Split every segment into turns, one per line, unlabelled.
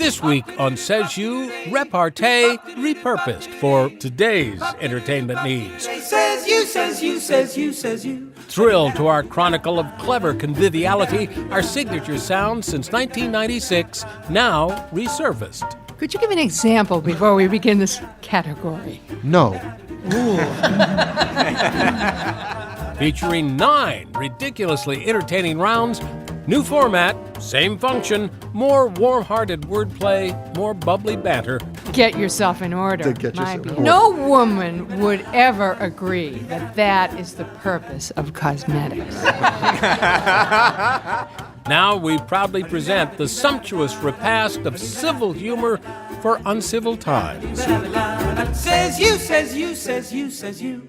This week on Says You, repartee repurposed for today's entertainment needs.
Says you, says you, says you, says you.
Thrilled to our chronicle of clever conviviality, our signature sound since 1996, now resurfaced.
Could you give an example before we begin this category?
No.
Featuring 9 ridiculously entertaining rounds, new format, same function, more warm-hearted wordplay, more bubbly banter.
Get yourself in order.
Get yourself in order.
No woman would ever agree that that is the purpose of cosmetics.
Now we proudly present the sumptuous repast of civil humor for uncivil times.
Says you, says you, says you, says you.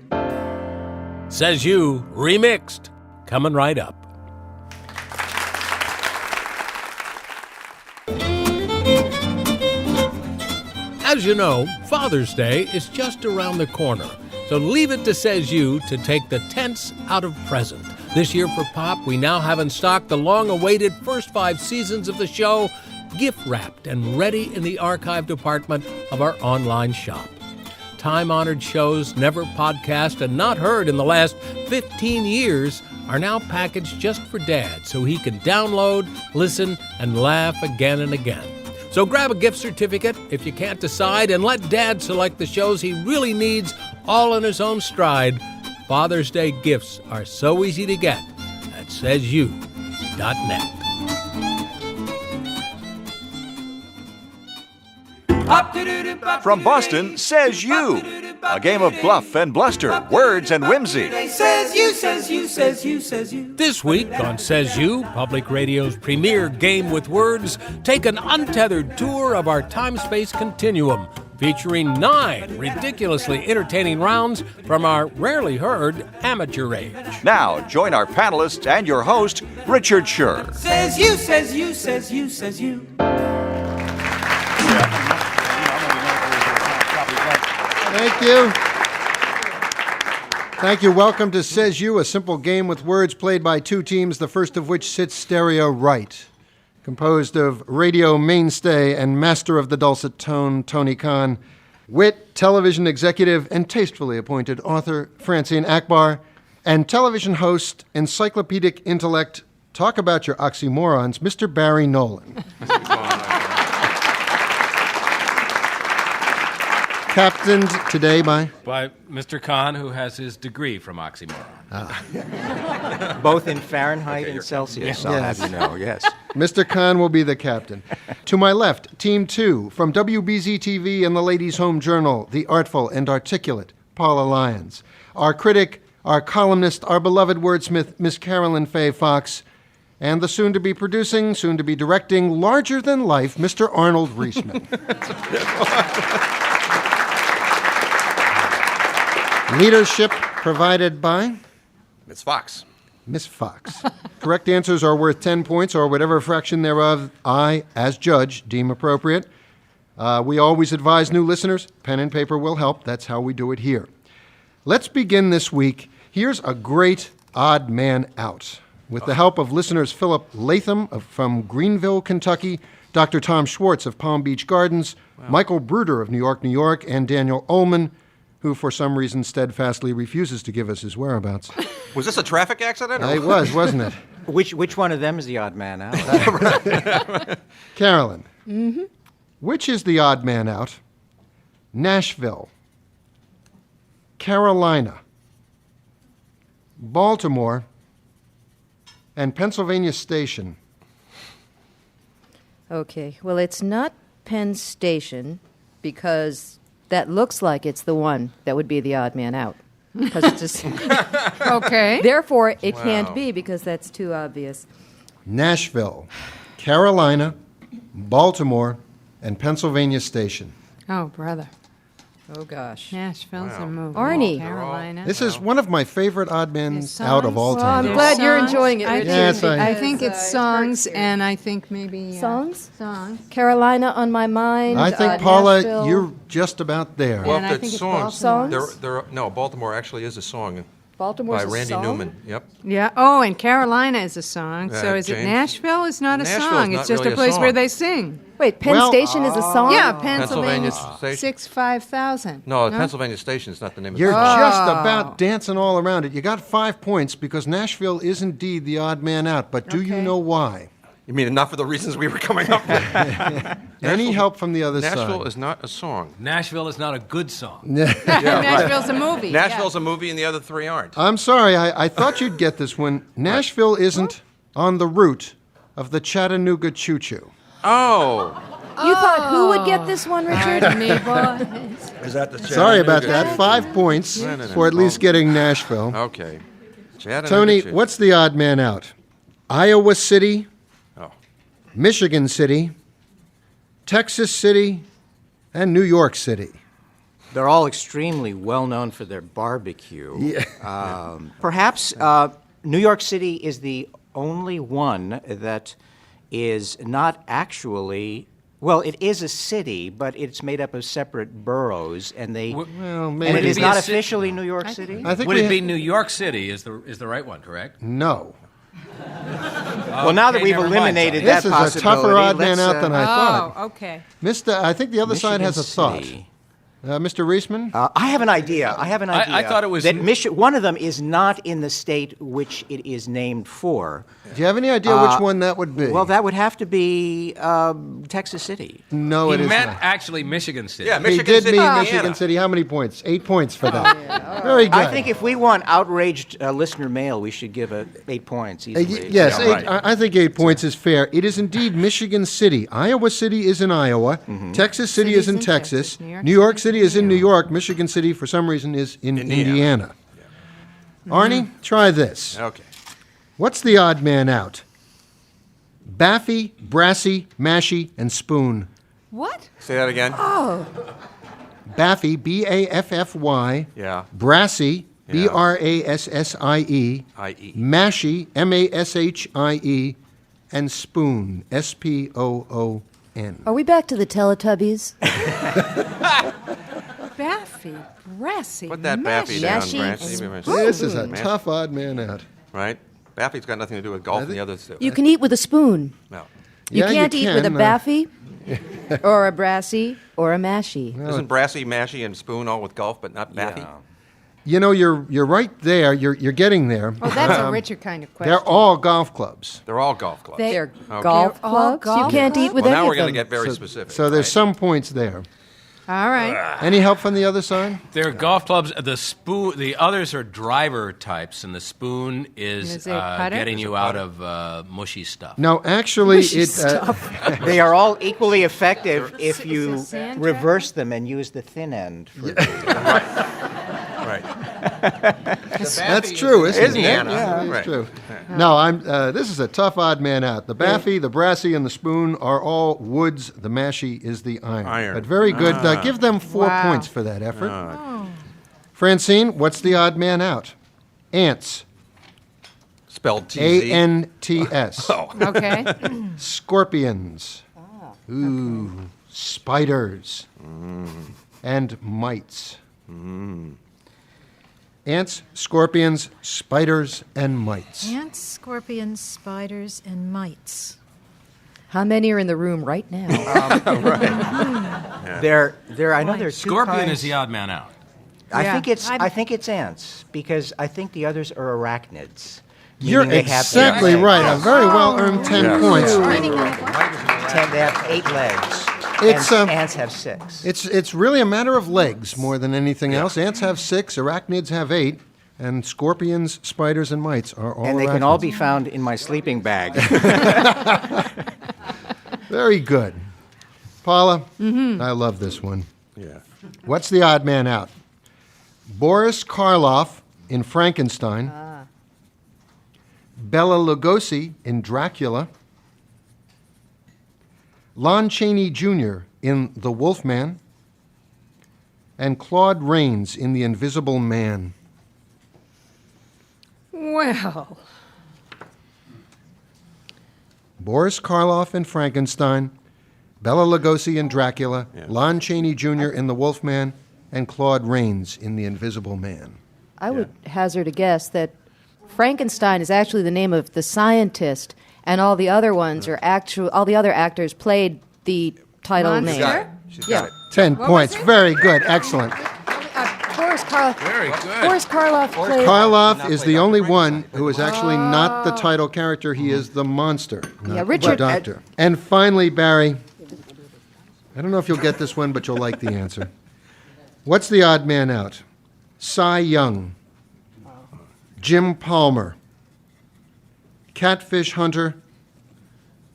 Says You, remixed, coming right up. As you know, Father's Day is just around the corner, so leave it to Says You to take the tense out of present. This year for Pop, we now have in stock the long-awaited first 5 seasons of the show, gift-wrapped and ready in the archive department of our online shop. Time-honored shows never podcast and not heard in the last 15 years are now packaged just for Dad so he can download, listen, and laugh again and again. So grab a gift certificate if you can't decide and let Dad select the shows he really needs all in his own stride. Father's Day gifts are so easy to get at SaysYou.net.
From Boston, Says You, a game of bluff and bluster, words and whimsy.
Says you, says you, says you, says you.
This week on Says You, Public Radio's premier game with words, take an untethered tour of our time-space continuum, featuring 9 ridiculously entertaining rounds from our rarely heard amateur age.
Now, join our panelists and your host, Richard Scher.
Says you, says you, says you, says you.
Thank you. Thank you. Welcome to Says You, a simple game with words played by 2 teams, the first of which sits stereo right. Composed of radio mainstay and master of the dulcet tone, Tony Khan, wit, television executive, and tastefully appointed author, Francine Akbar, and television host, encyclopedic intellect, talk about your oxymorons, Mr. Barry Nolan. Captained today by
Mr. Khan, who has his degree from oxymoron.
Both in Fahrenheit and Celsius, I'll have you know, yes.
Mr. Khan will be the captain. To my left, Team 2, from WBZ-TV and the Ladies' Home Journal, the artful and articulate Paula Lyons. Our critic, our columnist, our beloved wordsmith, Miss Carolyn Faye Fox, and the soon-to-be producing, soon-to-be directing, larger-than-life, Mr. Arnold Reisman. Leadership provided by
Miss Fox.
Miss Fox. Correct answers are worth 10 points or whatever fraction thereof I, as judge, deem appropriate. We always advise new listeners, pen and paper will help. That's how we do it here. Let's begin this week. Here's a great odd man out. With the help of listeners Philip Latham from Greenville, Kentucky, Dr. Tom Schwartz of Palm Beach Gardens, Michael Bruder of New York, and Daniel Ullman, who for some reason steadfastly refuses to give us his whereabouts.
Was this a traffic accident?
It was, wasn't it?
Which one of them is the odd man out?
Carolyn. Mm-hmm. Which is the odd man out? Nashville, Carolina, Baltimore, and Pennsylvania Station.
Okay, well, it's not Penn Station because that looks like it's the one that would be the odd man out. Because it's just
Okay.
Therefore, it can't be because that's too obvious.
Nashville, Carolina, Baltimore, and Pennsylvania Station.
Oh, brother.
Oh, gosh.
Nashville's a movie.
Arnie.
Carolina.
This is one of my favorite odd men
There's
out of all
songs.
Well, I'm
time.
glad you're
Songs.
enjoying it,
I
Richard.
Yes,
I think
because,
it's songs,
it hurts
and I think maybe...
Songs?
Songs.
Carolina on my mind.
I think, Paula,
Nashville.
you're just about there.
And
Well,
I
if
think
it's
it's
songs,
Songs?
no, Baltimore actually is a song.
Baltimore's
by
a
Randy
song?
Newman. Yep.
Yeah. Oh, and Carolina is a song. So is it
James-
Nashville? Is not a
Nashville's
song.
not
It's just
really
a
a
place
song.
where they sing.
Wait, Penn
Well,
Station is a song?
Yeah,
Pennsylvania
Pennsylvania
Station.
65,000.
No, Pennsylvania Station is not the name of
You're
the song.
just about dancing all around it. You got 5 points because Nashville is indeed the odd man out. But do you
Okay.
know why?
You mean not for the reasons we were coming up with?
Any help from the other
Nashville
side?
is not a song.
Nashville is not a good song.
Nashville's a movie.
Nashville's a movie and the other three aren't.
I'm sorry, I thought you'd get this one. Nashville isn't on the route of the Chattanooga Choo Choo.
Oh.
You thought who would get this one, Richard?
Pardon me, boys.
Is that the
Sorry about that. 5 points
No.
for at least getting Nashville.
Okay. Chattanooga
Tony,
Choo.
what's the odd man out? Iowa City,
Oh.
Michigan City, Texas City, and New York City.
They're all extremely well known for their barbecue. Perhaps New York City is the only one that is not actually. Well, it is a city, but it's made up of separate boroughs, and they.
Well,
and
maybe.
it is
be
not
a ci-
officially New York City.
I think
Would
we
it be New York City is the right one, correct?
No.
Well, now that
Okay,
we've
never mind,
eliminated
Sonny.
that
This is a
possibility,
tougher odd man
let's,
out than I thought.
Oh, okay.
I think the other side has a thought.
City.
Mr. Reisman?
I have an idea.
I thought it was
that one of them is not in the state which it is named for.
Do you have any idea which one that would be?
Well, that would have to be Texas City.
No,
He
it is
meant
not.
actually Michigan City.
Yeah,
He
Michigan
did
City,
mean
Indiana.
Michigan City. How many points? 8 points for that. Very good.
I think if we want outraged listener mail, we should give 8 points easily.
Yes,
Yeah, right.
I think 8 points is fair. It is indeed Michigan City. Iowa City is in Iowa. Texas City is in Texas. New York City is in New York. Michigan City, for some reason, is in Indiana. Arnie, try this.
Okay.
What's the odd man out? Baffy, Brassy, Mashy, and Spoon.
What?
Say that again.
Baffy, B-A-F-F-Y.
Yeah.
Brassy,
Yeah.
B-R-A-S-S-I-E.
I-E.
Mashy, M-A-S-H-I-E. And Spoon, S-P-O-O-N.
Are we back to the Teletubbies?
Baffy, Brassy,
Put that Baffy down,
Mashy
Brassy.
and
This is a
Man.
tough odd man out.
Right? Baffy's got nothing to do with golf and the others do.
You can eat with a spoon.
No.
You
Yeah, you
can't eat with a
can,
Baffy or a Brassy or a Mashy.
Isn't Brassy, Mashy, and Spoon all with golf, but not Baffy?
Yeah.
You know, you're right there. You're getting there.
Oh, that's a richer kind of question.
They're all golf clubs.
They're all golf clubs.
They're
Okay.
golf
They're all
clubs.
golf
You can't
clubs?
eat with
Well,
any
now we're
of
going
them.
to get very specific.
So there's
right?
some points there.
All right.
Any help from the other side?
They're golf clubs. The others are driver types, and the spoon
Is
is
it putter?
getting you out of mushy stuff.
No, actually, it.
They are all equally effective if you
Is it sand
reverse them and use the thin end. For
Right.
That's true, isn't it?
Indiana.
Yeah, that's
Right.
true. No, this is a tough odd man out. The Baffy, the Brassy, and the Spoon are all woods. The Mashy is the iron. But very good. Give them 4
Wow.
points for that effort. Francine, what's the odd man out? Ants.
Spelled T-Z.
A-N-T-S.
Okay.
Scorpions. Ooh. Spiders. And mites. Ants, scorpions, spiders, and mites.
Ants, scorpions, spiders, and mites.
How many are in the room right now?
I know there are two
Scorpion
kinds.
is the odd man out.
I
Yeah.
think it's ants because I think the others are arachnids.
You're
meaning they have
exactly
8 legs.
right. A very well-earned 10 points.
They have 8 legs.
It's,
and ants have 6.
It's really a matter of legs more than anything else. Ants have 6, arachnids have 8, and scorpions, spiders, and mites are all
And they
arachnids.
can all be found in my sleeping bag.
Very good. Paula, I love this one.
Yeah.
What's the odd man out? Boris Karloff in Frankenstein. Bela Lugosi in Dracula. Lon Chaney Jr. in The Wolfman. And Claude Rains in The Invisible Man.
Well,
Boris Karloff in Frankenstein. Bela Lugosi in Dracula.
Yeah.
Lon Chaney Jr. in The Wolfman. And Claude Rains in The Invisible Man.
I would hazard a guess that Frankenstein is actually the name of the scientist, and all the other ones are all the other actors played the title name.
She's got it.
10 points. Very good. Excellent.
Boris Karloff.
Very good.
Boris Karloff played.
Karloff is the only one who is actually not the title character. He is the monster, not
Richard-
the doctor. And finally, Barry, I don't know if you'll get this one, but you'll like the answer. What's the odd man out? Cy Young, Jim Palmer, Catfish Hunter,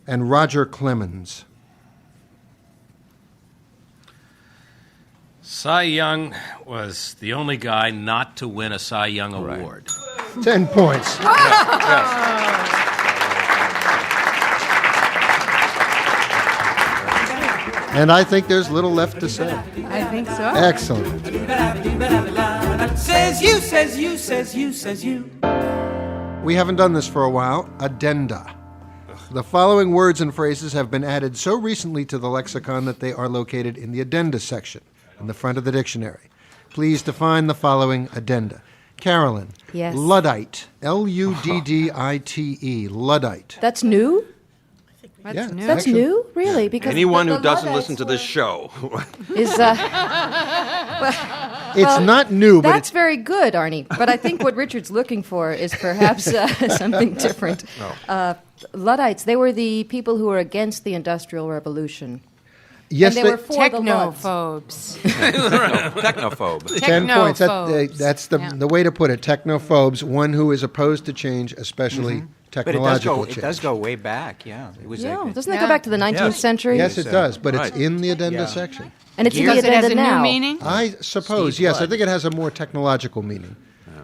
and Roger Clemens.
Cy Young was the only guy not to win a Cy Young Award.
10 points. And I think there's little left to say.
I think so.
Excellent.
Says you, says you, says you, says you.
We haven't done this for a while. Addenda. The following words and phrases have been added so recently to the lexicon that they are located in the addenda section in the front of the dictionary. Please define the following addenda. Carolyn.
Yes.
Luddite. Luddite. Luddite.
That's new?
That's new.
That's
Actually-
new? Really? Because
Anyone
the
who doesn't
Luddites
listen to this show.
is
It's not new, but
that's very good, Arnie. But I think what Richard's looking for is perhaps something different. Luddites, they were the people who were against the Industrial Revolution.
yes,
and they were for the Luds.
Technophobes.
Technophobe.
10 points.
Technophobes.
That's the way to put it. Technophobes, one who is opposed to change, especially
But
technological
it
change.
does go way back, yeah. It was
Yeah,
a,
doesn't that go back to the 19th century?
Yes, it does, but
Right.
it's in the addenda
Yeah.
section.
And it's in the
Because it has
addenda
a
now.
new meaning?
I suppose,
Steve
yes. I
Blood.
think it has a more technological meaning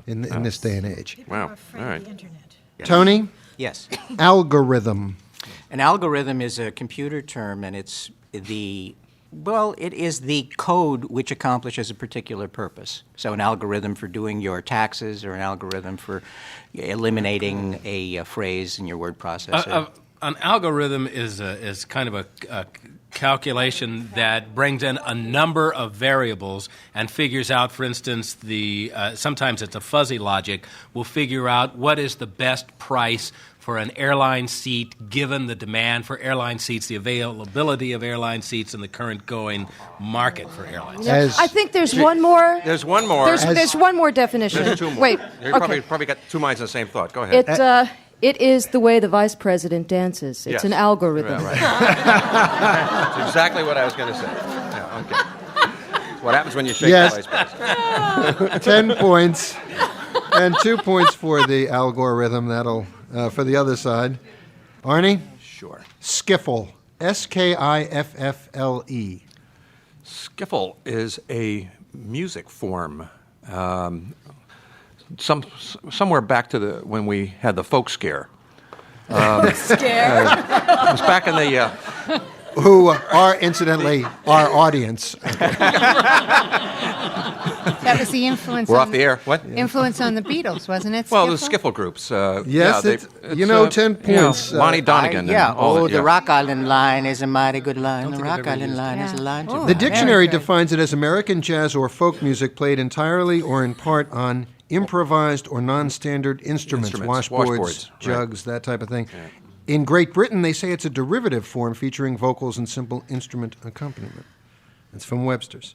in this day and age.
People
Wow.
are afraid
All
of
right.
the internet.
Tony,
yes.
algorithm.
An algorithm is a computer term, and it is the code which accomplishes a particular purpose. So an algorithm for doing your taxes or an algorithm for eliminating a phrase in your word processor.
An algorithm is kind of a calculation that brings in a number of variables and figures out, for instance, sometimes it's a fuzzy logic, will figure out what is the best price for an airline seat given the demand for airline seats, the availability of airline seats, and the current going market for airline seats.
As,
I think there's one more.
There's one more.
There's one more definition.
There's two more.
Wait.
You
Okay.
probably got two minds in the same thought. Go ahead.
It is the way the vice president dances. It's
Yes.
an algorithm.
Yeah, right. That's exactly what I was going to say. Yeah, okay. What happens when you shake
Yes.
the vice president?
10 points and 2 points for the algorithm. That'll for the other side. Arnie?
Sure.
Skiffle. Skiffle.
Skiffle is a music form. Somewhere back to when we had the folk scare. It was back in the.
Who are, incidentally, our audience.
That was the influence.
We're
on
off the air. What?
Influence on the Beatles, wasn't it?
Well, the
Skiffle?
skiffle groups.
Yes,
yeah,
it's 10 points.
Lonnie Donegan.
yeah.
And all that,
The Rock Island line is a mighty good line. The
think
Rock
I've ever
Island
used
line is a
it.
line.
Oh.
The
Very
dictionary
good.
defines it as American jazz or folk music played entirely or in part on improvised or non-standard instruments, washboards,
Washboards,
jugs, that type of thing. In Great Britain, they say it's a derivative form featuring vocals and simple instrument accompaniment. It's from Webster's.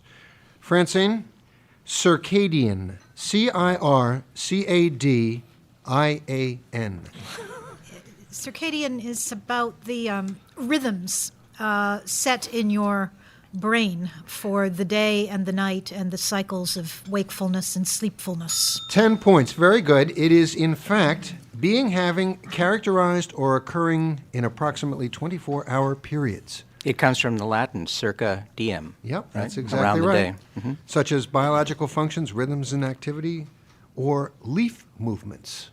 Francine, circadian, Circadian.
Circadian is about the rhythms set in your brain for the day and the night and the cycles of wakefulness and sleepfulness.
10 points. Very good. It is, in fact, being, having, characterized, or occurring in approximately 24-hour periods.
It comes from the Latin circa diem.
Yep, that's
right?
exactly
Around the
right.
day.
Such as biological functions, rhythms in activity, or leaf movements.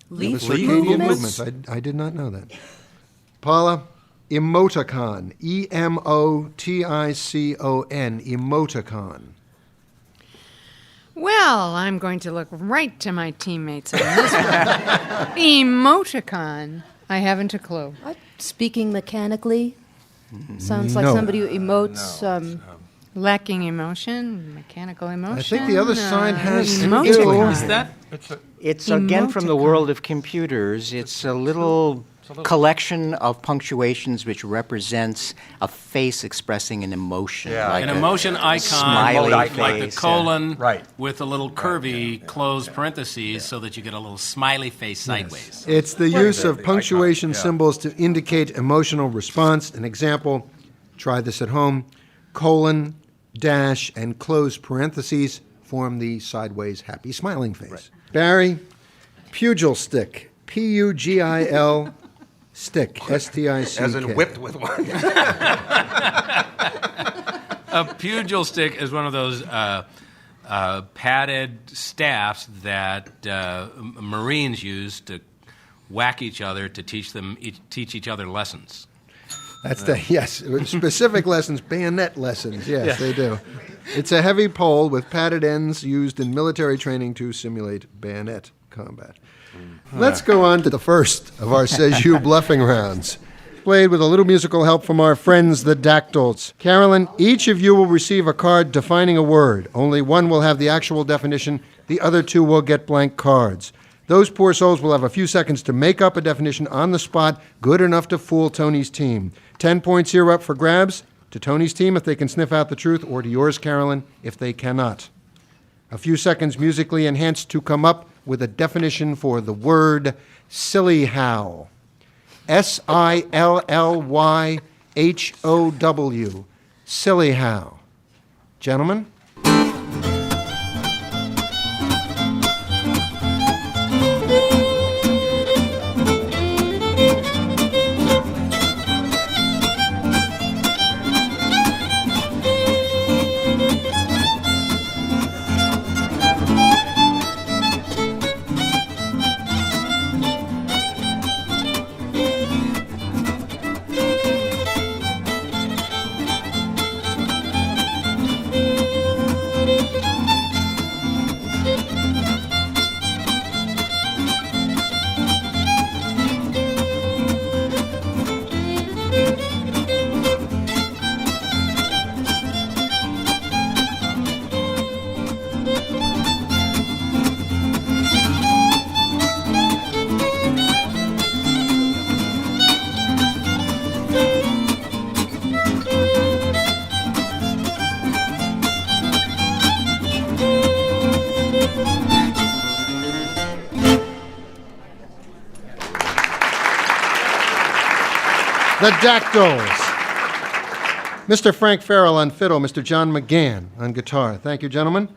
Leaf
The circadian
movements?
movements. I did not know that. Paula, emoticon. Emoticon. Emoticon.
Well, I'm going to look right to my teammates on this one. Emoticon. I haven't a clue.
Speaking mechanically sounds like
No.
somebody who emotes
Lacking emotion, mechanical emotion.
I think the other sign has
emoticon.
Is that?
It's again from the
Emoticon.
world of computers. It's a little collection of punctuations which represents a face expressing an emotion.
Yeah.
like
An
a
emotion icon,
smiley
like
face,
the colon
Right.
with a little curvy closed parentheses so that you get a little smiley face sideways.
It's the use of
the
punctuation
icon, yeah.
symbols to indicate emotional response. An example, try this at home, colon, dash, and close parentheses form the sideways happy smiling face. Barry, pugil stick, P-U-G-I-L, stick, S-T-I-C-K.
As in whipped with one.
A pugil stick is one of those padded staffs that Marines use to whack each other to teach each other lessons.
That's yes, specific lessons, bayonet lessons. Yes, they do. It's a heavy pole with padded ends used in military training to simulate bayonet combat. Let's go on to the first of our Says You bluffing rounds. Played with a little musical help from our friends, the Dactyls. Carolyn, each of you will receive a card defining a word. Only one will have the actual definition. The other two will get blank cards. Those poor souls will have a few seconds to make up a definition on the spot, good enough to fool Tony's team. 10 points here up for grabs, to Tony's team if they can sniff out the truth, or to yours, Carolyn, if they cannot. A few seconds musically enhanced to come up with a definition for the word silly how. S-I-L-L-Y-H-O-W. Silly how. Gentlemen? The Dactyls. Mr. Frank Farrell on fiddle, Mr. John McGann on guitar. Thank you, gentlemen,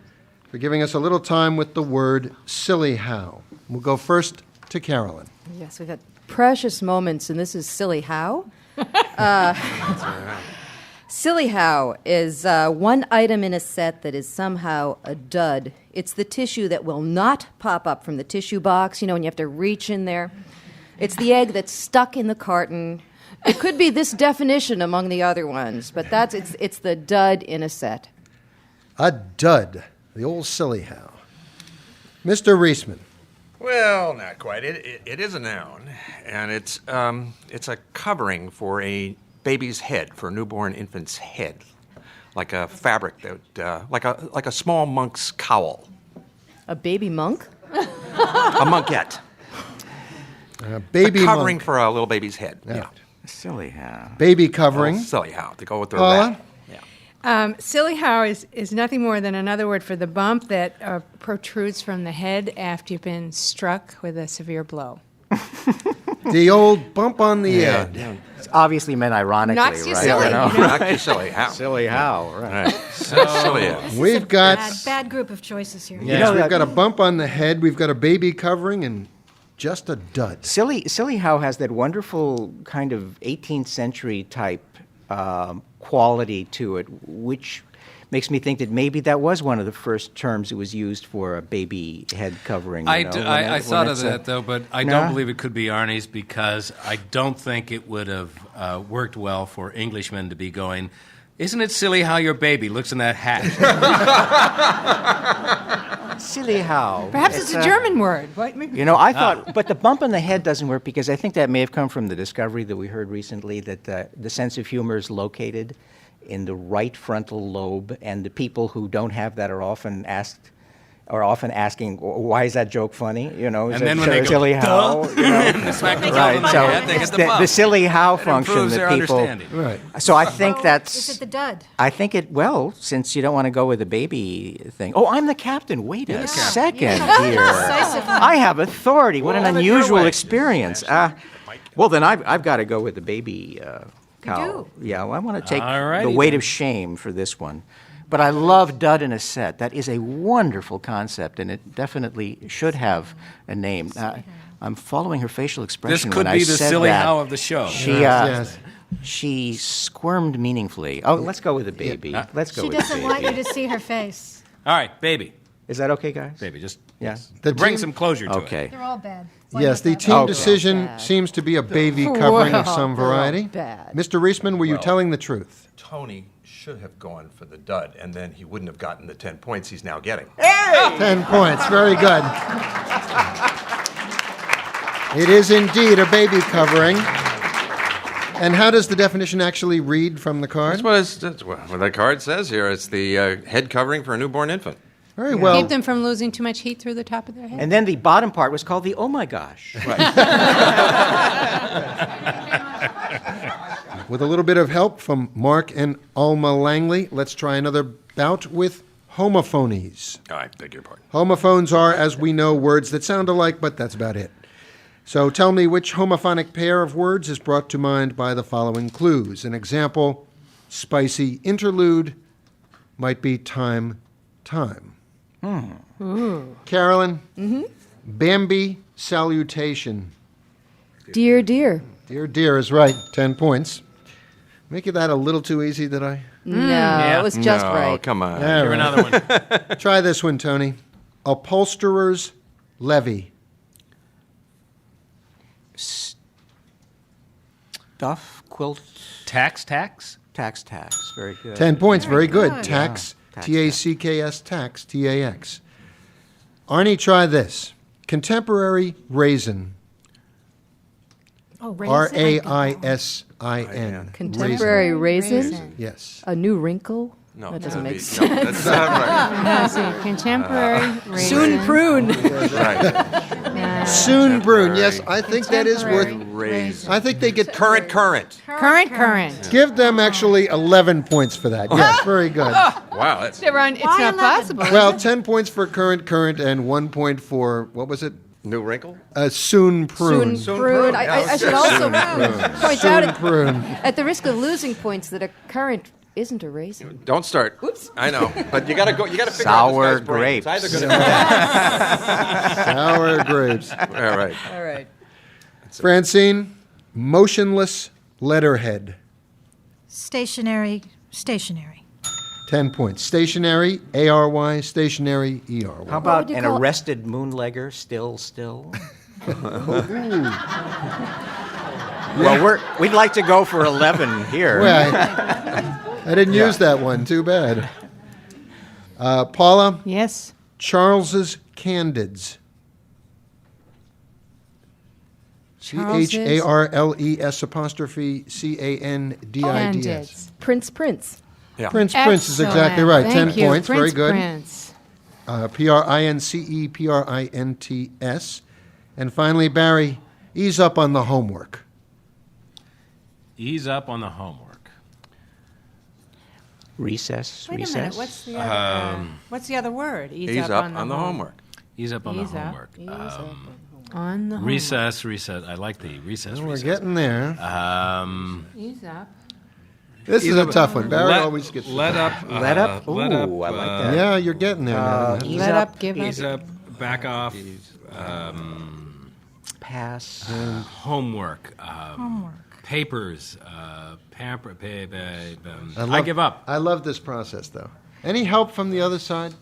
for giving us a little time with the word silly how. We'll go first to Carolyn.
Yes, we've had precious moments, and this is silly how. Silly how is one item in a set that is somehow a dud. It's the tissue that will not pop up from the tissue box, when you have to reach in there. It's the egg that's stuck in the carton. It could be this definition among the other ones, but it's the dud in a set.
A dud, the old silly how. Mr. Reisman.
Well, not quite. It is a noun, and it's a covering for a baby's head, for a newborn infant's head, like a fabric that, like a small monk's cowl.
A baby monk?
A monkette.
Baby
a covering
monk.
for a little baby's head.
Yeah.
Silly how.
Baby covering.
Oh, silly how to go with their
Paula?
wrap. Yeah.
Silly how is nothing more than another word for the bump that protrudes from the head after you've been struck with a severe blow.
The old bump on the head.
It's obviously meant ironically,
Knocks you
right?
silly,
Not you silly how.
Silly how, right.
Silly how.
We've got
Bad group of choices here.
yes, we've got a bump on the head, we've got a baby covering, and just a dud.
Silly how has that wonderful kind of 18th century type quality to it, which makes me think that maybe that was one of the first terms that was used for a baby head covering.
I thought of that, though, but I
No?
don't believe it could be Arnie's because I don't think it would have worked well for Englishmen to be going, isn't it silly how your baby looks in that hat?
Silly how.
Perhaps it's a German word. What?
I thought, but the bump on the head doesn't work because I think that may have come from the discovery that we heard recently that the sense of humor is located in the right frontal lobe, and the people who don't have that are often asking, why is that joke funny? You know,
And then when they go,
silly how? You know?
Smack the top
Right.
of the
So
head, they get
it's
the bump.
the silly how
It
function
improves
that
their
people.
understanding.
Right.
So I think that's.
Is it the dud?
I think since you don't want to go with the baby thing. Oh, I'm the captain. Wait a second here.
Decisive.
I have authority. What an
Well, your
unusual
way.
experience. Well, then I've got to go with the baby cow.
do?
Yeah, well, I want to take
Alrighty
the weight
then.
of shame for this one. But I love dud in a set. That is a wonderful concept, and it definitely should have a name. I'm following her facial expression
This could
when I
be the
said
silly
that.
how of the show.
She,
Yes.
she squirmed meaningfully. Oh, let's go with the baby. Let's go
She
with the
doesn't
baby.
want you to see her face.
All right, baby.
Is that okay, guys?
Baby, just
Yeah.
The
bring
team-
some closure to it.
Okay.
They're all bad. Why
Yes,
not
the
that
team
one?
Okay.
decision
Bad.
seems to be a baby covering of
Whoa,
some
they're all
variety.
bad.
Mr. Reisman, were you telling the truth?
Tony should have gone for the dud, and then he wouldn't have gotten the 10 points he's now getting.
10 points. Very good. It is indeed a baby covering. And how does the definition actually read from the card?
That's what the card says here. It's the head covering for a newborn infant.
Very well.
Keep them from losing too much heat through the top of their head.
And then the bottom part was called the oh my gosh.
With a little bit of help from Mark and Alma Langley, let's try another bout with homophonies.
I beg your pardon.
Homophones are, as we know, words that sound alike, but that's about it. So tell me which homophonic pair of words is brought to mind by the following clues. An example, spicy interlude might be time. Carolyn? Bambi salutation.
Dear, dear.
Dear is right. 10 points. Make that a little too easy, did I?
No, it was just
no,
right.
come on.
All
Here,
right.
another one.
Try this one, Tony. Upholsterer's levy.
Stuff, quilt,
Tax.
tax. Very good.
10 points. Very good.
good.
Tax.
Yeah.
T-A-C-K-S. Tax. T-A-X. Arnie, try this. Contemporary raisin.
Oh, raisin.
R-A-I-S-I-N.
Contemporary raisin?
Raisin. Yes.
A new wrinkle?
No,
That doesn't
that'd
make
be-
sense.
No, that's not right.
No, see, contemporary raisin.
Soon prune.
Right.
Soon Brune. Yes, I think that is worth.
Raisin.
I think they get
Current.
Current.
Give them actually 11 points for that. Yes, very good.
Wow, that's
It's not
11?
possible.
Well, 10 points for current, and 1 point for, what was it?
new wrinkle.
Soon Prune.
Soon prune. I should also point out,
Soon Prune.
at the risk of losing points, that a currant isn't a raisin.
Don't start.
Oops.
I know, but you got to go. You got to figure
Sour
out this guy's brain.
grapes.
It's either going to.
Sour grapes.
All right.
All right.
Francine, motionless letterhead.
Stationary.
10 points. Stationary, A-R-Y, stationary, E-R-Y.
How about
would you
an
call-
arrested moonlegger? Still. Well, we'd like to go for 11 here.
Well, I didn't use that one. Too bad. Paula,
Yes.
Charles's Candids.
Charles's-
C-H-A-R-L-E-S apostrophe C-A-N-D-I-D-S.
Candids.
Prince.
Yeah.
Prince is exactly
Excellent.
right.
Thank
10
you.
points. Very good.
Prince.
P-R-I-N-C-E, P-R-I-N-T-S. And finally, Barry, ease up on the homework.
Ease up on the homework.
Recess.
Wait a minute. What's the other word?
Ease up on the homework.
Ease up on
Ease
the
up.
homework.
On the homework.
Recess. I like the recess.
We're
recess.
getting there.
Ease up.
This is a tough one. Barry
Let-
always gets
let up.
Let up. Ooh,
let up,
I like that.
Yeah, you're getting there now.
Ease
Let
up.
up, give
Ease
up.
up. Back off.
Pass.
Homework.
Homework.
Papers. I give up.
I love this process, though. Any help from the other side?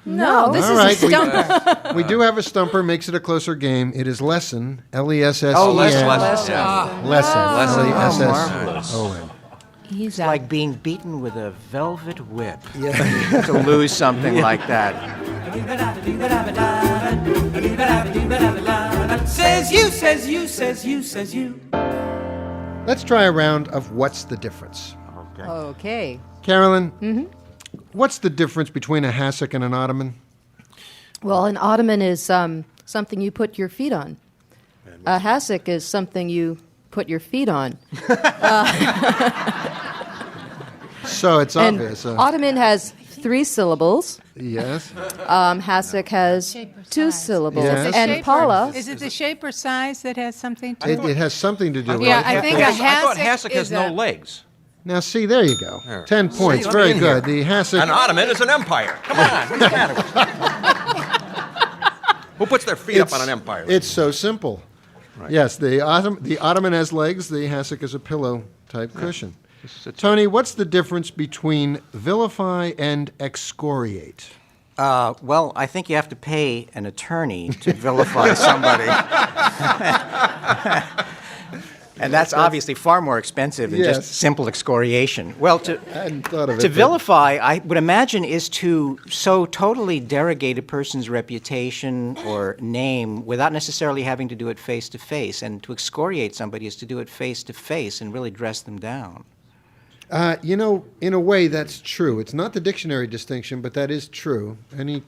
No, this
All
is
right,
a stumper.
We do have a stumper, makes it a closer game. It is lesson, L-E-S-S-E-N.
Oh, lesson.
Yeah.
Lesson,
Lesson.
L-E-S-S-O-N.
Ease
It's
up.
like being beaten with a velvet whip. To lose something like that.
Says you, says you, says you, says you.
Let's try a round of What's the Difference?
Okay.
Carolyn, what's the difference between a hassock and an ottoman?
Well, an ottoman is something you put your feet on. A hassock is something you put your feet on.
So it's
And
obvious.
ottoman has 3 syllables.
Yes.
Hassock has
Shape or
2
size.
syllables.
Yes.
And
Shape or-
Paula,
Is it the shape or size that has something to
It has something to do with
Yeah,
it.
I think a
I thought
hassock
hassock has
is
no
a-
legs.
Now, see, there you go.
There.
10 points.
let
Very
me in
good.
here.
The hassock.
An ottoman is an empire. Come on, who's the matter with you? Who puts their feet up on an empire?
It's so simple. Yes, the ottoman has legs. The hassock is a pillow-type cushion. Tony, what's the difference between vilify and excoriate?
Well, I think you have to pay an attorney to vilify somebody. And that's obviously far more expensive than
Yes.
just simple excoriation. Well,
I hadn't thought of it.
to
but-
vilify, I would imagine, is to so totally derogate a person's reputation or name without necessarily having to do it face to face. And to excoriate somebody is to do it face to face and really dress them down.
You know, in a way, that's true. It's not the dictionary distinction, but that is true. Any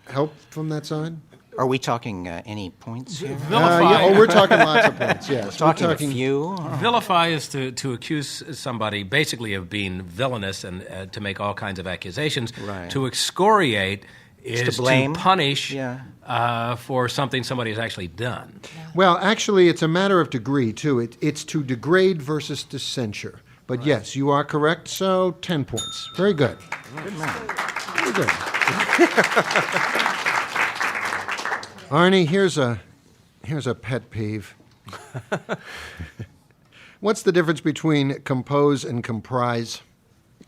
help from that side?
Are we talking any points here?
Vilify.
We're talking lots of points, yes.
Talking a few?
Vilify is to accuse somebody basically of being villainous and to make all kinds of accusations.
Right.
To excoriate is
to blame.
punish
Yeah.
for something somebody has actually done.
Well, actually, it's a matter of degree, too. It's to degrade versus to censure. But yes, you are correct, so 10 points. Very good.
Good man.
Very good. Arnie, here's a pet peeve. What's the difference between compose and comprise?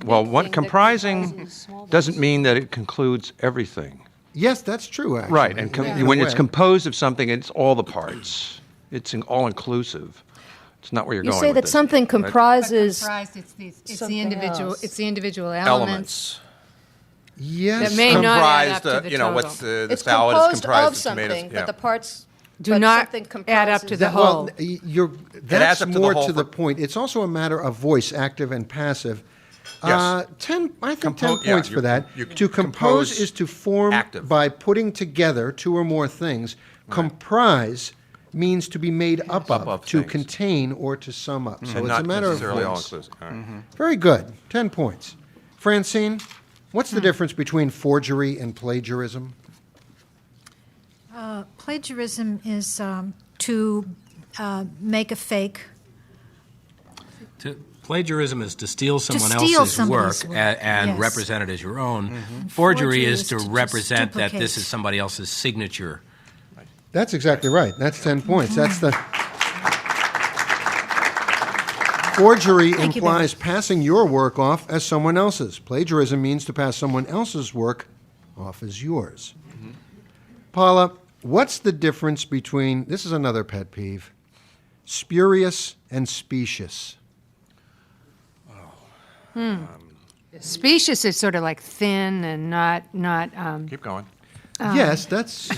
Well, what comprising doesn't mean that it concludes everything.
Yes, that's true, actually.
Right, and
In a
when it's
way.
composed of something, it's all the parts. It's all-inclusive. It's not where you're
you
going
say
with
that
this.
something
But
comprises.
comprised, it's the
something
individual.
else.
It's the individual elements.
Yes.
That may not add up
Comprised,
to the
you know,
total.
what's the
It's
salad
composed
is comprised
of
of
something,
tomatoes.
but the parts
Do
but
not
something
add up
comprises
to the
it.
whole.
That's
adds up to the
more
whole
to the
for-
point. It's also a matter of voice, active and passive.
Yes.
I think 10
yeah,
points for that.
you
To compose is to form
active.
by putting together two or more things. Comprise means to be made up of, to
things.
contain or to sum up. So
And
it's
not
a matter of
necessarily
voice.
all-inclusive. All right.
Very good. 10 points. Francine, what's the difference between forgery and plagiarism?
Plagiarism is to make a fake.
Plagiarism is to steal someone
steal
else's
somebody's
work
work,
and
yes.
represent it as your own.
And
Forgery is to
just
represent that this
duplicate.
is somebody else's signature.
That's exactly right. That's 10 points. That's the. Forgery
Thank you,
implies passing your work off as someone else's. Plagiarism means to pass someone else's work off as yours. Paula, what's the difference between, this is another pet peeve, spurious and specious?
Specious is sort of like thin and not.
Keep going.
Yes, that's.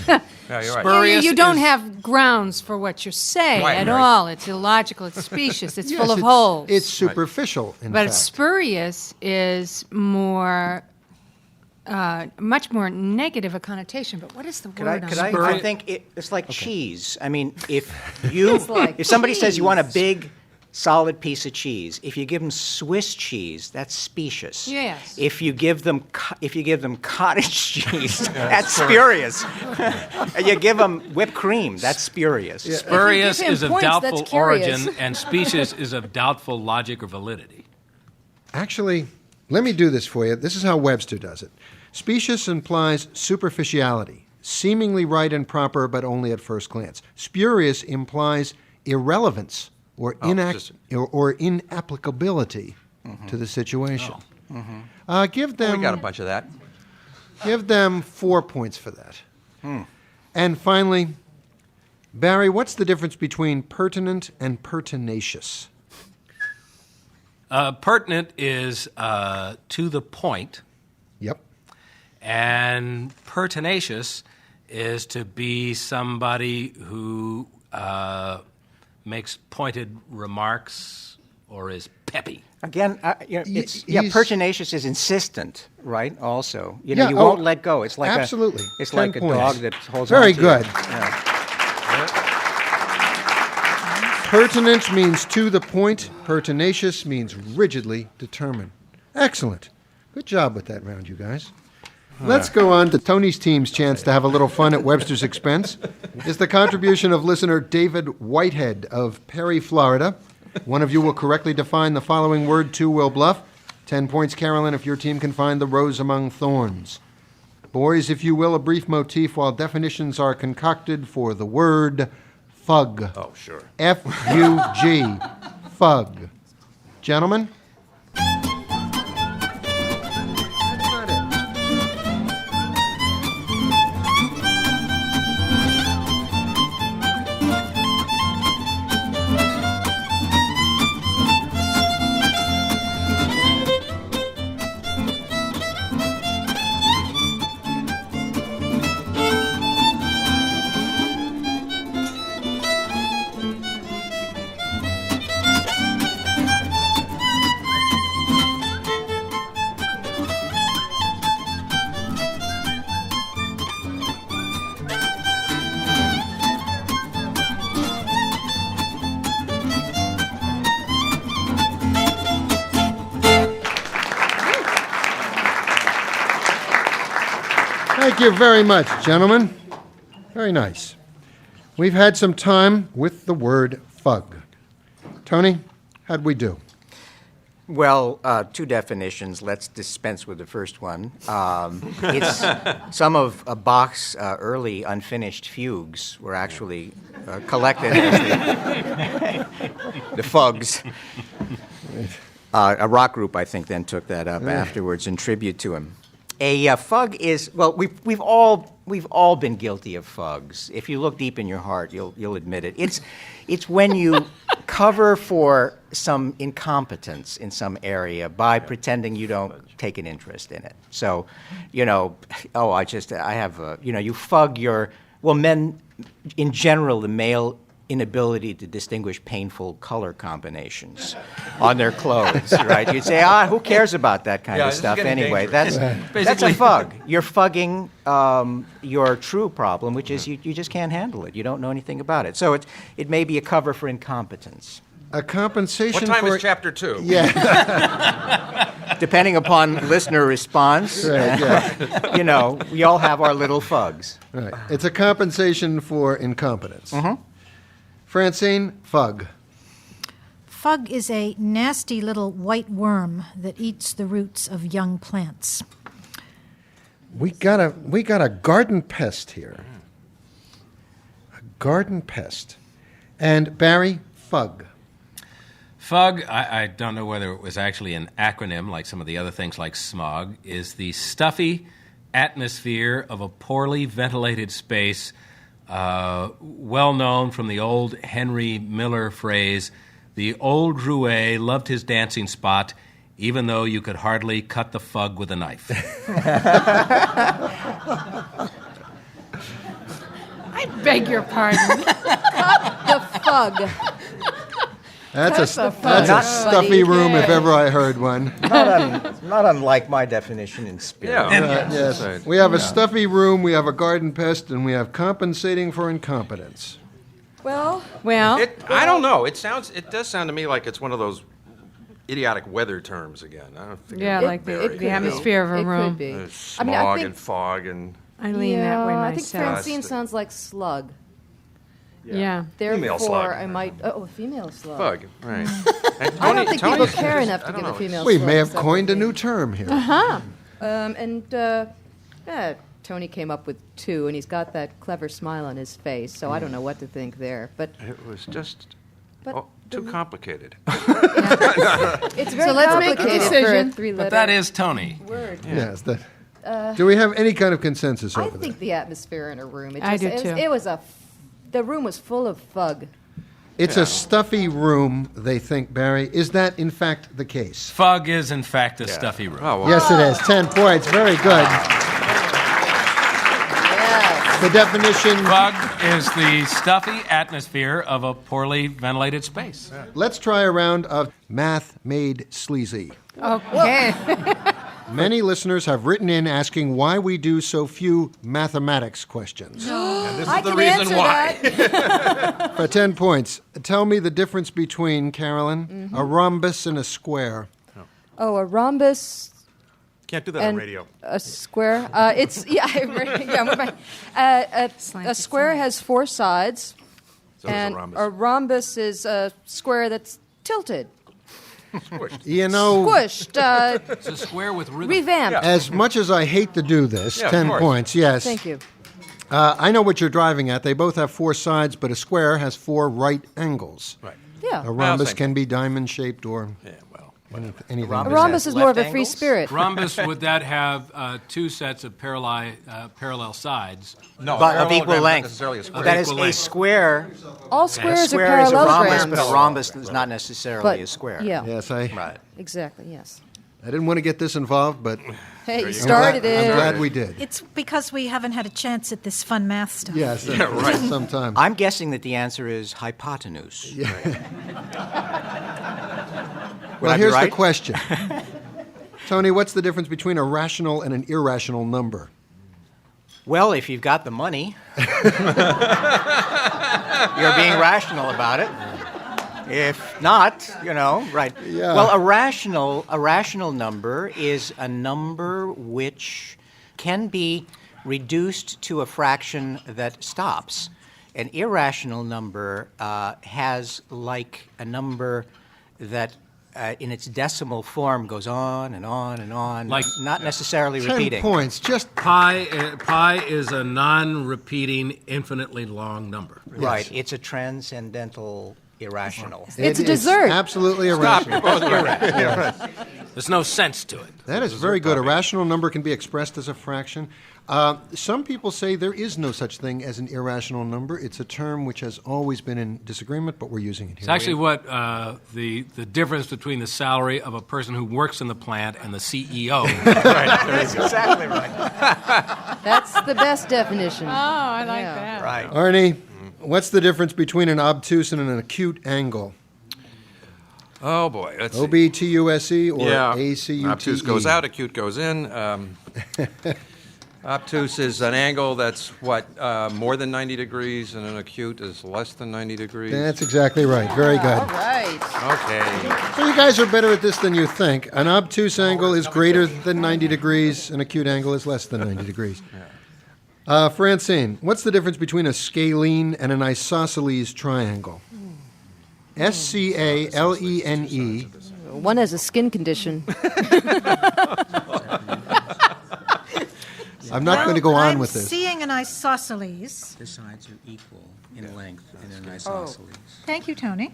Yeah, you're right.
Spurious
you don't
is-
have grounds for what you're saying
Right,
at
right.
all. It's illogical. It's specious. It's
Yes,
full of holes.
It's superficial, in
but
fact.
spurious is more, much more negative a connotation. But what is the word on it?
I think it's like cheese. I mean, if you
like
if somebody says you want a
cheese.
big solid piece of cheese, if you give them Swiss cheese, that's specious.
Yes.
If you give them cottage cheese, that's spurious. And you give them whipped cream, that's spurious.
Spurious
If you give him
is of
points,
doubtful
that's curious.
origin, and specious is of doubtful logic or validity.
Actually, let me do this for you. This is how Webster does it. Specious implies superficiality, seemingly right and proper, but only at first glance. Spurious implies irrelevance or, or inapplicability to the situation. Give them.
We got a bunch of that.
Give them 4 points for that. And finally, Barry, what's the difference between pertinent and pertinacious?
Pertinent is to the point,
Yep.
and pertinacious is to be somebody who makes pointed remarks or is peppy.
Again, it's
he's-
pertinacious is insistent, right? Also, you
Yeah,
won't let go. It's like
absolutely.
It's
10
like a
points.
dog that holds
Very
on to
good.
you. Yeah.
Pertinent means to the point. Pertinacious means rigidly determined. Excellent. Good job with that round, you guys. Let's go on to Tony's team's chance to have a little fun at Webster's expense. Is the contribution of listener David Whitehead of Perry, Florida. One of you will correctly define the following word, two will bluff. 10 points, Carolyn, if your team can find the rose among thorns. Boys, if you will, a brief motif while definitions are concocted for the word fug.
Oh, sure.
F-U-G. Fug. Gentlemen? Thank you very much, gentlemen. Very nice. We've had some time with the word fug. Tony, how'd we do?
Well, two definitions. Let's dispense with the first one. It's some of Bach's early unfinished fugues were actually collected as the fugs. A rock group, I think, then took that up afterwards in tribute to him. A fug is, well, we've all been guilty of fugs. If you look deep in your heart, you'll admit it. It's when you cover for some incompetence in some area by pretending you don't take an interest in it. So, you fug men in general, the male inability to distinguish painful color combinations on their clothes, right? You'd say, who cares about that kind of
this is
stuff
getting
anyway?
dangerous.
That's a fug. You're fugging your true problem, which is you just can't handle it. You don't know anything about it. So it may be a cover for incompetence.
A compensation
What time
for...
is chapter 2?
Yeah.
Depending upon listener response,
Right, yeah.
We all have our little fugs.
Right. It's a compensation for incompetence.
Mm-hmm.
Francine, fug.
Fug is a nasty little white worm that eats the roots of young plants.
We got a garden pest here. A garden pest. And Barry, fug.
FUG, I don't know whether it was actually an acronym like some of the other things like smog, is the stuffy atmosphere of a poorly ventilated space, well known from the old Henry Miller phrase, the old roué loved his dancing spot, even though you could hardly cut the fug with a knife.
I beg your pardon.
The fug.
That's a
Not
stuffy
funny.
room if ever I heard one.
Not unlike my definition in spirit.
Yes.
Right.
We have a stuffy room, we have a garden pest, and we have compensating for incompetence.
Well,
I don't know. It does sound to me like it's one of those idiotic weather terms again. I don't think
Yeah, like the atmosphere of a
it
room.
could be.
There's
I
smog
mean, I think-
and fog and
I lean that way
I think
myself.
Francine sounds like slug.
Yeah.
Therefore,
slug.
I might. Oh, female slug.
bug. Right. And
I don't think people
Tony's
care
just-
enough
I
to
don't
give a
know,
female
We
slug
may have
separate
coined a
name.
new term here.
Tony came up with two, and he's got that clever smile on his face, so I don't know what to think there. But
It was just
But
too complicated.
it's very
So let's make a
complicated for a
decision.
three-letter
But that is Tony.
word.
Yes. Do we have any kind of consensus
I
over
think
that?
the atmosphere in a room.
I do too.
The room was full of fug.
It's a stuffy room, they think, Barry. Is that, in fact, the case?
FUG is, in fact, a stuffy room.
Oh, well.
Yes, it is. 10 points. Very good.
Yes.
The definition...
Fog is the stuffy atmosphere of a poorly ventilated space.
Let's try a round of Math Made Sleazy.
Okay.
Many listeners have written in asking why we do so few mathematics questions.
And this
I
is the
can
reason
answer
why.
that.
For 10 points, tell me the difference between, Carolyn, a rhombus and a square.
Oh, a rhombus
Can't do that on
and
radio.
a square. It's a square has four sides,
So is a
and
rhombus.
a rhombus is a square that's tilted,
You know,
squished,
It's a square with rhythm.
revamped.
as much as I hate to do this,
Yeah, of
10
course.
points, yes.
Thank you.
I know what you're driving at. They both have four sides, but a square has four right angles.
Right.
Yeah.
A rhombus
same
can be diamond-shaped or
Yeah, well.
anything.
A rhombus is more of a
left
free
angles?
spirit.
Rhombus, would that have two sets of parallel sides?
No,
But of
parallelogram
equal
is not
length.
necessarily a square.
That is
Equal
a
length.
square.
All squares are
Square is a rhombus,
parallelograms.
but a rhombus is not necessarily
But,
a square.
Yeah,
Yes,
Right.
exactly, yes.
I didn't want to get this involved, but
Hey, you
I'm
started
glad,
it.
I'm glad we did.
It's because we haven't had a chance at this fun math stuff.
Yes, sometimes.
I'm guessing that the answer is hypotenuse.
Well,
I be
here's
right?
the question. Tony, what's the difference between a rational and an irrational number?
Well, if you've got the money, you're being rational about it. If not, right.
Yeah.
Well, a rational number is a number which can be reduced to a fraction that stops. An irrational number has like a number that in its decimal form goes on and on and on,
Like-
not necessarily
10
repeating.
points. Just
Pi is a non-repeating, infinitely long number.
Right. It's a transcendental irrational.
It's a
it is
dessert.
absolutely irrational.
There's no sense to it.
That is very good. A rational number can be expressed as a fraction. Some people say there is no such thing as an irrational number. It's a term which has always been in disagreement, but we're using it here.
It's actually what the difference between the salary of a person who works in the plant and the CEO.
That's exactly right.
That's the best definition.
Oh, I like
Yeah.
that.
Right.
Arnie, what's the difference between an obtuse and an acute angle?
Oh, boy. Let's see.
OBTUSE or
Yeah.
ACUTE?
Obtuse goes out, acute goes in. Obtuse is an angle that's, more than 90 degrees, and an acute is less than 90 degrees.
That's exactly right. Very good.
All right.
Okay.
So you guys are better at this than you think. An obtuse angle is greater than 90 degrees. An acute angle is less than 90 degrees. Francine, what's the difference between a scalene and an isosceles triangle? SCALENE.
One has a skin condition.
I'm not going to go on
I'm
with this.
seeing an isosceles.
The sides are equal in length in an isosceles.
Thank you, Tony.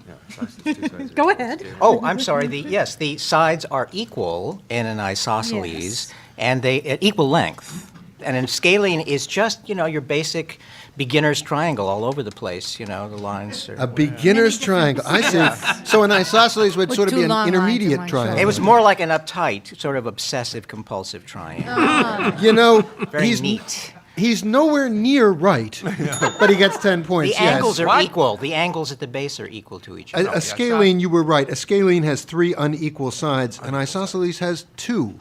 Go ahead.
Oh, I'm sorry. The sides are equal in an isosceles,
Yes.
and they at equal length. And in scalene is just your basic beginner's triangle all over the place. The lines are.
A beginner's triangle. I see. So an isosceles would
With
sort of be
two
an
long lines
intermediate
on one
triangle.
It was more like an uptight, sort of obsessive-compulsive triangle.
You know,
Very
he's
neat.
He's nowhere near right, but he gets 10 points.
The
yes.
angles are equal. The angles at the base are equal to each other.
A scalene, you were right. A scalene has three unequal sides. An isosceles has two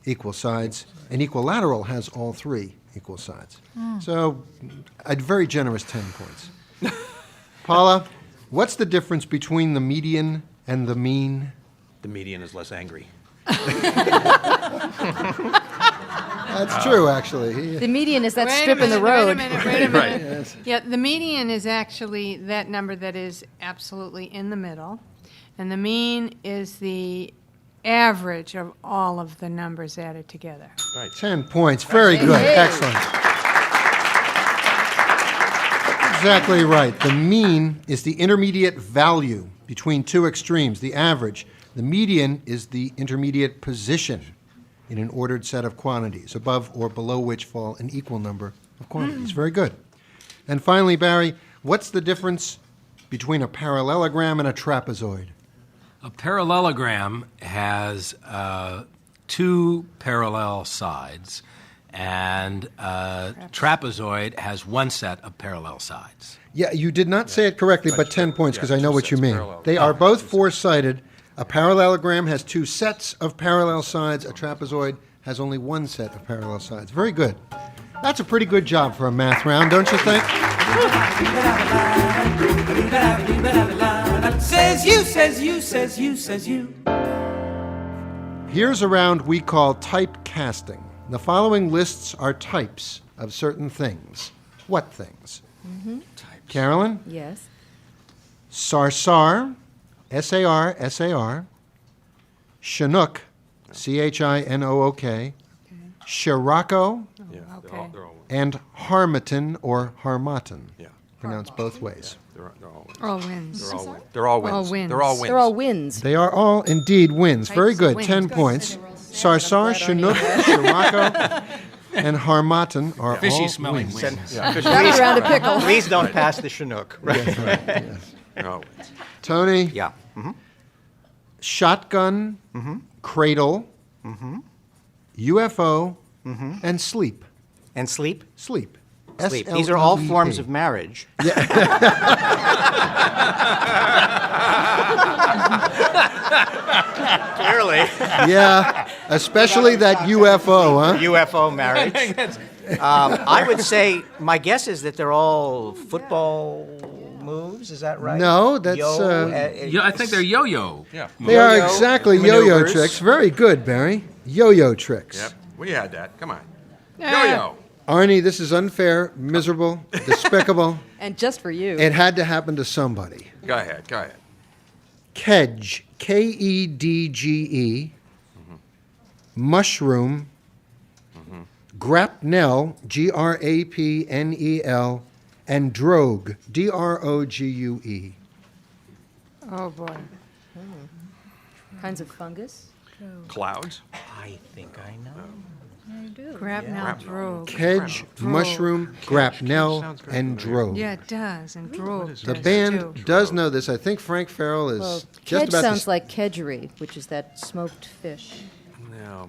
equal sides. An equilateral has all three equal sides. So, a very generous 10 points. Paula, what's the difference between the median and the mean?
The median is less angry.
That's true, actually.
The median is that
Wait a
strip in the
minute,
road.
Wait a minute. Yeah, the median is actually that number that is absolutely in the middle, and the mean is the average of all of the numbers added together.
10 points. Very good.
Hey.
Excellent. Exactly right. The mean is the intermediate value between two extremes, the average. The median is the intermediate position in an ordered set of quantities, above or below which fall an equal number of quantities. Very good. And finally, Barry, what's the difference between a parallelogram and a trapezoid?
A parallelogram has two parallel sides, and trapezoid has one set of parallel sides.
Yeah, you did not say it correctly, but 10 points because I know what you mean. They are both four-sided. A parallelogram has two sets of parallel sides. A trapezoid has only one set of parallel sides. Very good. That's a pretty good job for a math round, don't you think?
Says you, says you, says you, says you.
Here's a round we call typecasting. The following lists are types of certain things. What things? Carolyn?
Yes.
Sarsar, S-A-R, S-A-R. Chinook, C-H-I-N-O-O-K. Scirocco,
Okay.
and harmattan or harmattan. Pronounced both ways.
All wins.
They're all wins.
All wins.
They're all wins.
They're all wins.
They are all indeed wins. Very
Types of
good.
wins.
10
Good.
points. Sarsar, Chinook, Scirocco, and harmattan are all
Fishy-smelling
wins.
wins.
That around a pickle.
Please don't pass the Chinook. Right.
They're all wins.
Tony?
Yeah.
Shotgun, cradle, UFO, and sleep.
And sleep?
Sleep.
Sleep. These are all
S-L-E-E-P.
forms of marriage. Clearly.
Yeah, especially that UFO, huh?
UFO marriage. I would say, my guess is that they're all football moves. Is that right?
No, that's,
Yeah, I think they're yo-yo.
Yeah.
They are
Yo-yo
exactly yo-yo
maneuvers.
tricks. Very good, Barry. Yo-yo tricks.
Yep. We had that. Come on. Yo-yo.
Arnie, this is unfair, miserable, despicable.
And just for you.
It had to happen to somebody.
Go ahead. Go ahead.
Kedge, K-E-D-G-E. Mushroom. Grapnel, G-R-A-P-N-E-L. And drogue, D-R-O-G-U-E.
Oh, boy.
Kinds of fungus.
Clouds.
I think I know.
Grapnel drogue.
Kedge, mushroom, grapnel, and drogue.
Yeah, it does. And drogue.
The
does,
band
too.
does know this. I think Frank Farrell is
Well,
just
kedge
about
sounds
to...
like kedgeree, which is that smoked fish.
No.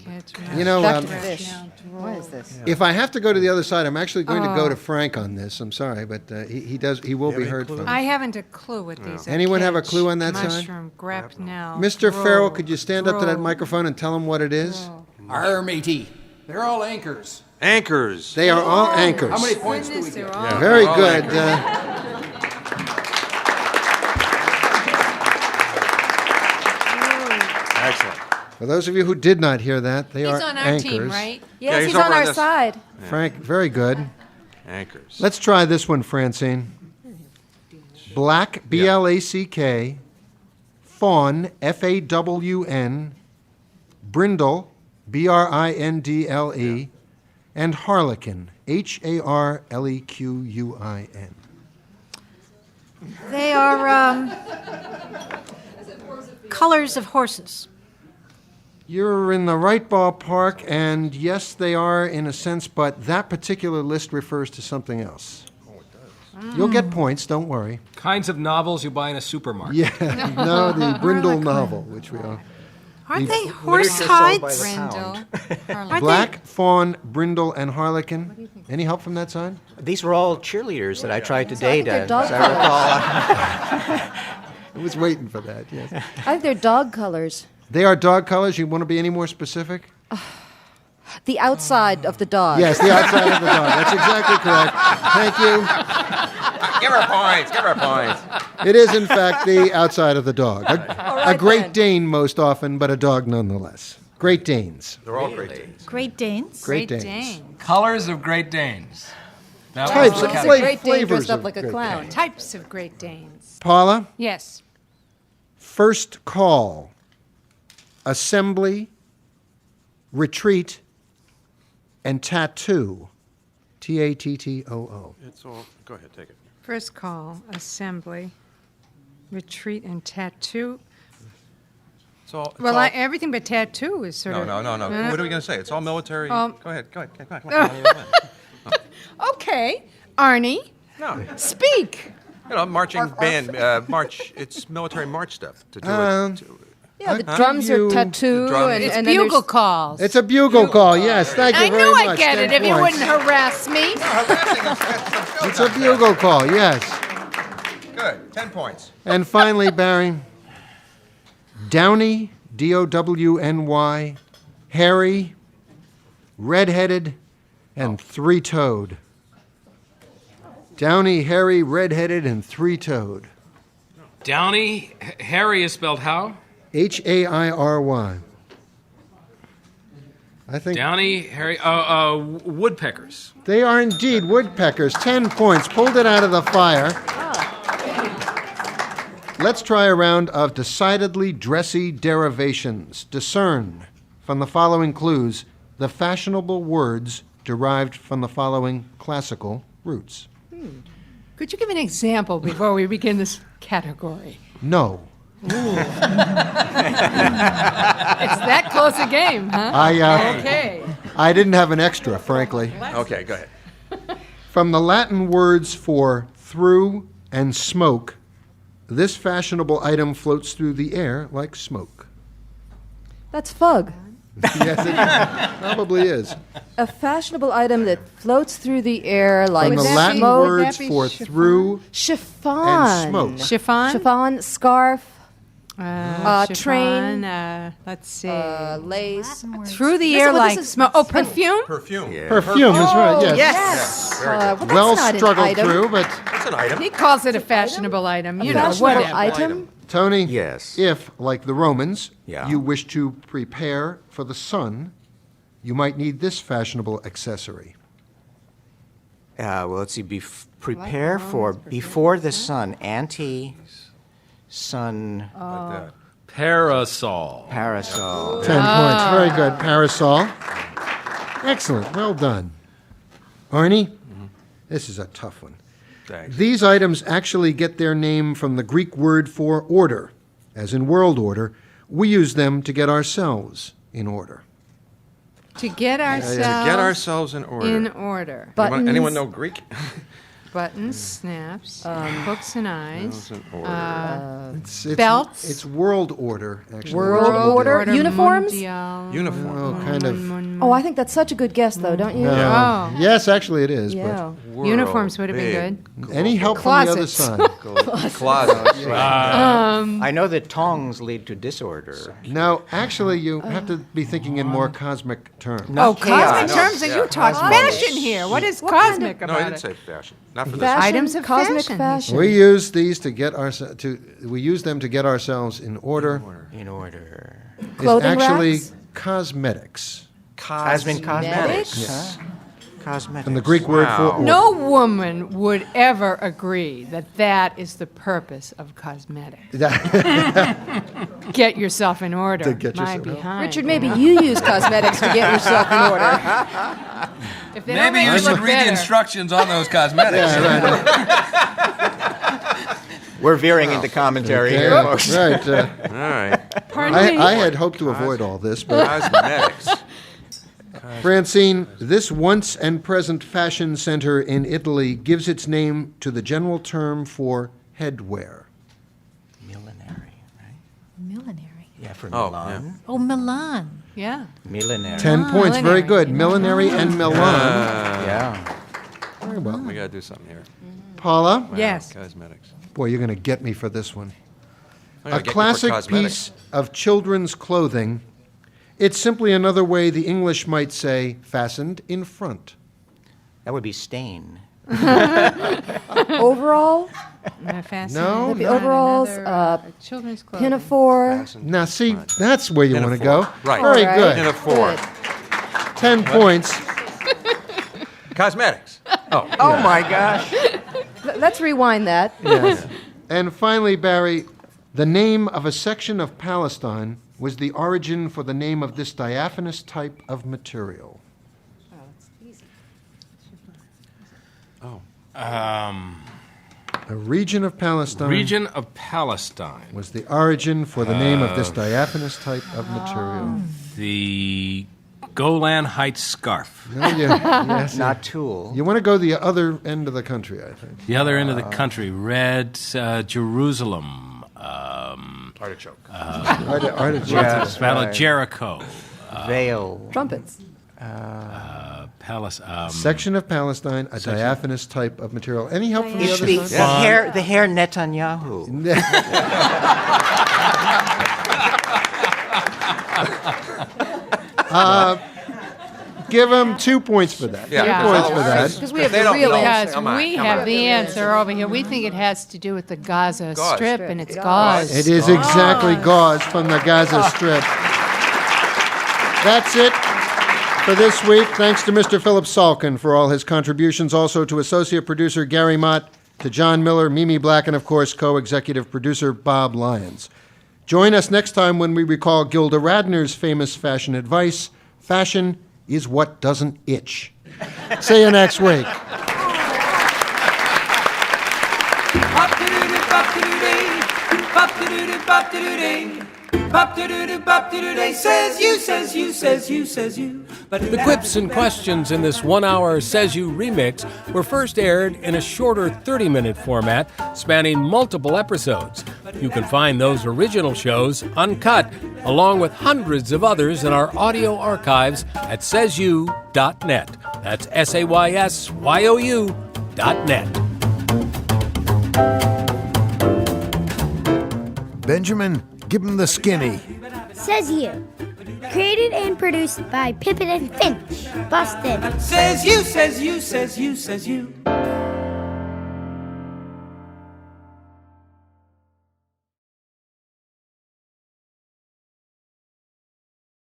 You know,
Ducked fish.
Grapnel
What is
drogue.
this?
if I have to go to the other side, I'm actually going to go to Frank on this. I'm sorry, but he will be heard from.
I haven't a clue what these are.
Anyone have a
Kedge,
clue on that side?
Mushroom, grapnel.
Mr. Farrell,
drogue,
could you stand up to that
drogue,
microphone and tell him what it is?
drogue.
Arr, matey. They're all anchors.
Anchors.
They are all anchors.
How many points do we
Goodness,
get?
they're all
Very
all
good.
Excellent.
For those of you who did not hear that, they
He's
are
on our
anchors.
team, right?
Yes,
he's
he's on
over on
our
this-
side.
Frank, very good.
Anchors.
Let's try this one, Francine. Black, B-L-A-C-K, fawn, F-A-W-N, brindle, B-R-I-N-D-L-E, and harlequin, H-A-R-L-E-Q-U-I-N.
They are colors of horses.
You're in the right ballpark, and yes, they are in a sense, but that particular list refers to something else. You'll get points, don't worry.
Kinds of novels you buy in a supermarket.
Yeah, no, the brindle novel, which we are.
Aren't they horse
Literature sold by
hides?
the
Brindle.
Aren't they?
Black, fawn, brindle, and harlequin. Any help from that side?
These were all cheerleaders that I tried to date.
they're
As
dog
I recall.
I was waiting for that, yes.
I think they're dog colors.
They are dog colors. You want to be any more specific?
The outside of the dog.
Yes, the outside of the dog. That's exactly correct. Thank you.
Give her points. Give her points.
It is, in fact, the outside of the dog. A Great
then.
Dane most often, but a dog nonetheless. Great Danes.
They're all great Danes.
Great Danes.
Great
Great
Danes.
Dane.
Colors of Great Danes. That
Types
was
of
the
He's a
category.
Great Dane
flavors
dressed up
of
like a
Great
clown.
Dane.
Types of Great Danes.
Paula,
Yes.
first call, assembly, retreat, and tattoo. T-A-T-T-O-O.
It's all. Go ahead. Take it.
First call, assembly, retreat, and tattoo.
It's all. It's
Well,
all
everything but tattoo is sort
no,
of.
no, no, no. What are we going to say? It's all military.
Um,
Go ahead. Go ahead. Come on.
Okay, Arnie,
No.
speak.
You know, marching band. March. It's military march stuff to do it.
Yeah, the drums are tattoo.
It's
and
bugle calls.
It's a bugle call, yes. Thank you
I
very
knew
much.
I'd get
10
it if you
points.
wouldn't harass me.
It's a bugle call, yes.
Good. 10 points.
And finally, Barry, Downy, D-O-W-N-Y, hairy, red-headed, and three-toed. Downy, hairy, red-headed, and three-toed.
Downy, hairy is spelled how?
H-A-I-R-Y. I think
Downy, hairy, woodpeckers.
they are indeed woodpeckers. 10 points. Pulled it out of the fire. Let's try a round of decidedly dressy derivations. Discern from the following clues the fashionable words derived from the following classical roots.
Could you give an example before we begin this category?
No.
It's that close a game, huh? Okay.
I didn't have an extra, frankly.
Okay, go ahead.
From the Latin words for through and smoke, this fashionable item floats through the air like smoke.
That's fug.
Yes, it probably is.
A fashionable item that floats through the air like
From the Latin
smoke.
words for through
Chiffon.
and smoke.
Chiffon?
Chiffon, scarf,
Chiffon,
train,
let's see.
lace.
Through the
This-
air
well,
like
this is-
smoke. Oh, perfume?
Perfume.
Perfume is right, yes.
Yes.
Well, that's
Well
not an
struggled
item.
through, but
That's an item.
He calls it a fashionable item. You know,
Fashionable
whatever.
item.
Tony,
Yes.
if, like the Romans,
Yeah.
you wish to prepare for the sun, you might need this fashionable accessory.
Well, let's see. Prepare for before the sun, anti-sun
Parasol.
parasol.
10 points. Very good. Parasol. Excellent. Well done. Arnie, this is a tough one.
Thanks.
These items actually get their name from the Greek word for order. As in world order, we use them to get ourselves in order.
To get ourselves,
To get ourselves in order.
in order.
Anyone know Greek?
Buttons, snaps, hooks and eyes.
in order.
It's,
Belts.
It's world order, actually.
World order. Uniforms?
Mundial.
Uniform.
Oh, kind of.
Oh, I think that's such a good guess, though, don't you?
Oh.
Yes, actually it is.
Yeah.
Uniforms would have been
Big.
good.
But any help from the other
Closets.
side?
Closets.
I know that tongs lead to disorder.
No, actually, you have to be thinking in more cosmic terms.
Oh, cosmic
No,
terms, and you talk fashion here. What is cosmic
No, I
about
didn't
it?
say fashion. Not for this.
Fashion,
Items of
cosmic
fashion.
fashion.
We use these to get we use them to get ourselves in order.
In order.
It's
Clothing
actually
racks?
cosmetics.
Cosmetics.
Cosmetics?
Cosmetics.
From the Greek word for order.
No woman would ever agree that that is the purpose of cosmetics. Get yourself in order.
To get
My
yourself-
behind.
Richard, maybe you use cosmetics to get yourself in order.
If they don't
Maybe
make
you
look
should read the
better-
instructions on those cosmetics.
We're veering into commentary here,
Yeah,
folks.
right.
All right.
Pardon me?
I had hoped to avoid all this, but
Cosmetics.
Francine, this once and present fashion center in Italy gives its name to the general term for headwear.
Millinery, right?
Millinery.
Yeah, for
Oh,
Milan.
Oh, Milan.
Yeah.
Millinery.
10 points, very
millinery.
good. Millinery and Milan.
Yeah.
Very well.
We got to do something here.
Paula?
Wow,
Yes.
Cosmetics.
Boy, you're going to get me for this one.
I
A
gotta get you for
classic
cosmetics.
piece of children's clothing. It's simply another way the English might say fastened in front.
That would be stain.
Overall,
No,
the overalls,
children's clothing.
pinafore.
Now, see, that's where you want to go.
Right.
Very
All right.
good.
Pinafore.
10 points.
Cosmetics.
Oh my gosh.
Let's rewind that.
Yes. And finally, Barry, the name of a section of Palestine was the origin for the name of this diaphanous type of material. A region of Palestine
Region of Palestine.
was the origin for the name of this diaphanous type of material.
The Golan Heights scarf.
No, yes,
Not Tool.
you want to go the other end of the country, I think.
The other end of the country, red Jerusalem.
Artichoke.
Artichoke.
Battle of Jericho.
Veil.
Trumpets.
Section of Palestine, a diaphanous type of material. Any help from the
It's
other
the
side?
hair Netanyahu.
Give them 2 points for that.
Yeah.
2 points for that.
Because we have
They
the
don't
real
know.
because
Come on,
we
come
have
on.
the answer over here. We think it has to do with the Gaza
Gauze.
Strip, and it's
Gauze.
gauze.
It is exactly gauze from the Gaza Strip. That's it for this week. Thanks to Mr. Philip Salkin for all his contributions, also to associate producer Gary Mott, to John Miller, Mimi Black, and of course co-executive producer Bob Lyons. Join us next time when we recall Gilda Radner's famous fashion advice: fashion is what doesn't itch. See you next week.
Says you, says you, says you, says you.
The quips and questions in this 1 hour Says You remix were first aired in a shorter 30-minute format spanning multiple episodes. You can find those original shows uncut, along with hundreds of others in our audio archives at saysyou.net. That's SAYSYOU.net.
Benjamin, give him the skinny.
Says You. Created and produced by Pippin and Finch, Boston.
Says you, says you, says you, says you.